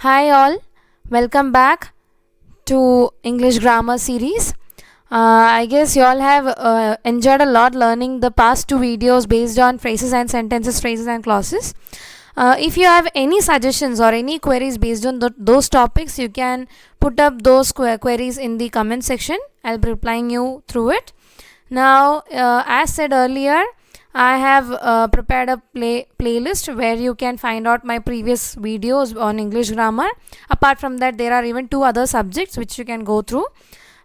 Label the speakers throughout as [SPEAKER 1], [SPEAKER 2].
[SPEAKER 1] Hi all, welcome back to English grammar series. I guess you all have enjoyed a lot learning the past two videos based on phrases and sentences, phrases and clauses. If you have any suggestions or any queries based on those topics, you can put up those queries in the comment section. I'll be replying you through it. Now, as said earlier, I have prepared a playlist where you can find out my previous videos on English grammar. Apart from that, there are even two other subjects which you can go through.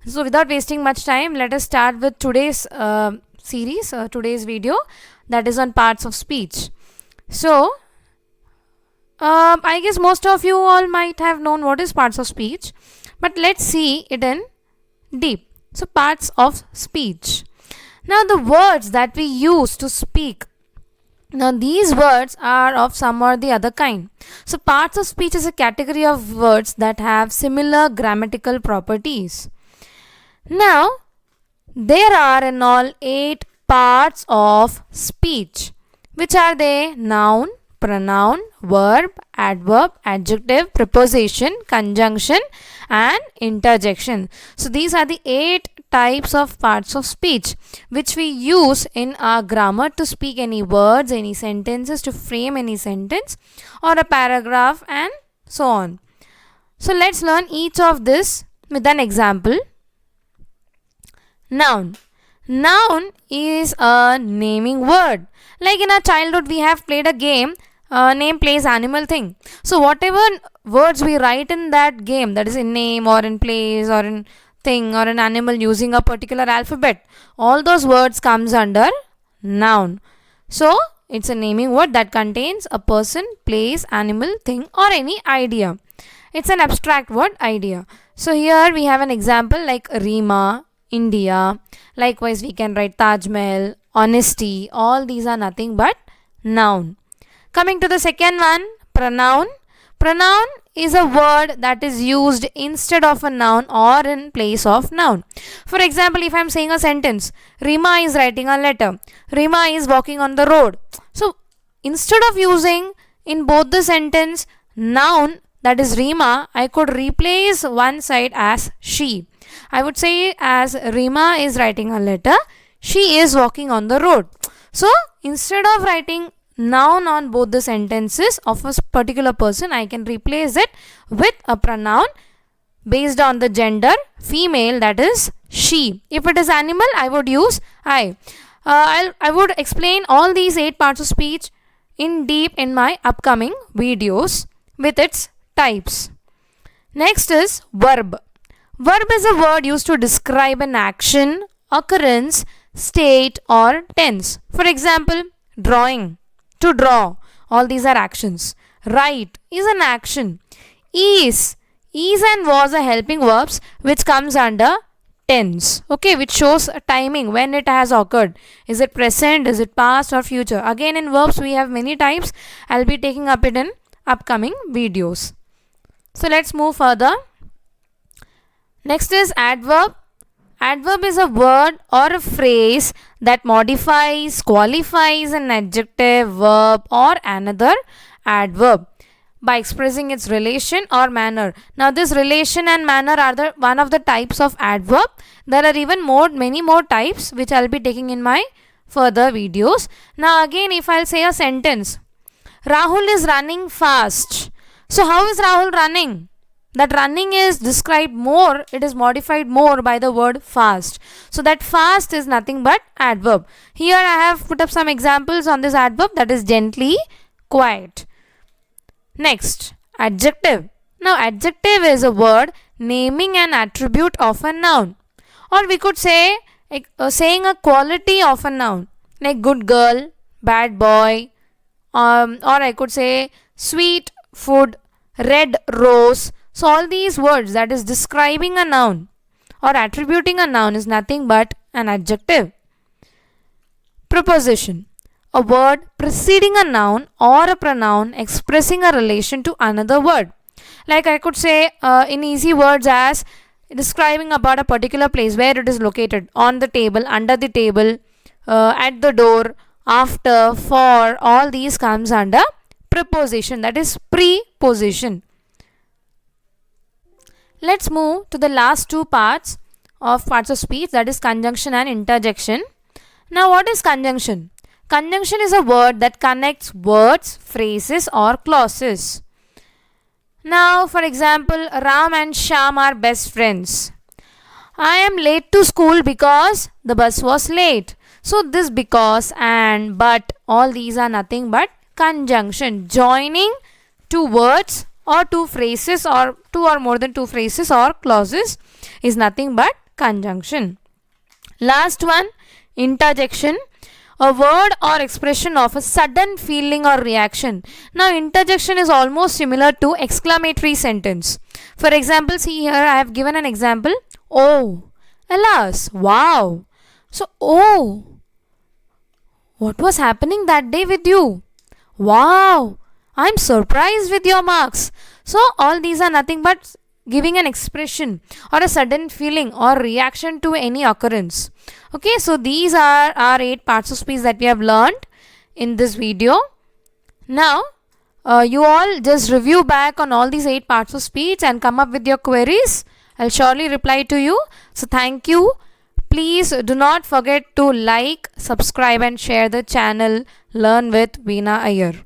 [SPEAKER 1] So without wasting much time, let us start with today's series, today's video, that is on parts of speech. So, I guess most of you all might have known what is parts of speech, but let's see it in deep. So, parts of speech. Now, the words that we use to speak, now these words are of some or the other kind. So, parts of speech is a category of words that have similar grammatical properties. Now, there are in all 8 parts of speech. Which are they? Noun, pronoun, verb, adverb, adjective, preposition, conjunction and interjection. So these are the 8 types of parts of speech which we use in our grammar to speak any words, any sentences, to frame any sentence or a paragraph and so on. So let's learn each of this with an example. Noun. Noun is a naming word. Like in our childhood we have played a game, name, place, animal, thing. So whatever words we write in that game, that is in name or in place or in thing or an animal using a particular alphabet, all those words comes under noun. So it's a naming word that contains a person, place, animal, thing or any idea. It's an abstract word, idea. So here we have an example like Rima, India. Likewise we can write Taj Mahal, honesty. All these are nothing but noun. Coming to the second one, pronoun. Pronoun is a word that is used instead of a noun or in place of noun. For example, if I am saying a sentence, Rima is writing a letter, Rima is walking on the road. So instead of using in both the sentence noun, that is Rima, I could replace one side as she. I would say as Rima is writing a letter, she is walking on the road. So instead of writing noun on both the sentences of a particular person, I can replace it with a pronoun based on the gender, female, that is she. If it is animal, I would use I. I would explain all these 8 parts of speech in deep in my upcoming videos with its types. Next is verb. Verb is a word used to describe an action, occurrence, state or tense. For example, drawing, to draw, all these are actions. Write is an action. Is and was are helping verbs which comes under tense, okay, which shows a timing when it has occurred. Is it present, is it past or future? Again, in verbs we have many types. I'll be taking up it in upcoming videos. So let's move further. Next is adverb. Adverb is a word or a phrase that modifies, qualifies an adjective, verb or another adverb by expressing its relation or manner. Now this relation and manner are one of the types of adverb. There are even many more types which I'll be taking in my further videos. Now again, if I'll say a sentence, Rahul is running fast. So how is Rahul running? That running is described more, it is modified more by the word fast. So that fast is nothing but adverb. Here I have put up some examples on this adverb, that is gently, quiet. Next, adjective. Now adjective is a word naming an attribute of a noun. Or we could say, saying a quality of a noun. Like good girl, bad boy. Or I could say sweet food, red rose. So all these words that is describing a noun or attributing a noun is nothing but an adjective. Preposition. A word preceding a noun or a pronoun expressing a relation to another word. Like I could say in easy words as describing about a particular place where it is located, on the table, under the table, at the door, after, for, all these comes under preposition, that is preposition. Let's move to the last two parts of speech, that is conjunction and interjection. Now, what is conjunction? Conjunction is a word that connects words, phrases, or clauses. Now, for example, Ram and Shyam are best friends. I am late to school because the bus was late. So, this because and but, all these are nothing but conjunction, joining two words or two phrases or two or more than two phrases or clauses is nothing but conjunction. Last one, interjection, a word or expression of a sudden feeling or reaction. Now, interjection is almost similar to exclamatory sentence. For example, see here I have given an example. Oh, alas, wow. So, oh, what was happening that day with you? Wow, I'm surprised with your marks. So, all these are nothing but giving an expression or a sudden feeling or reaction to any occurrence. Okay, so these are our 8 parts of speech that we have learned in this video. Now, you all just review back on all these 8 parts of speech and come up with your queries. I'll surely reply to you. So, thank you. Please do not forget to like, subscribe, and share the channel Learn with Veena Iyer.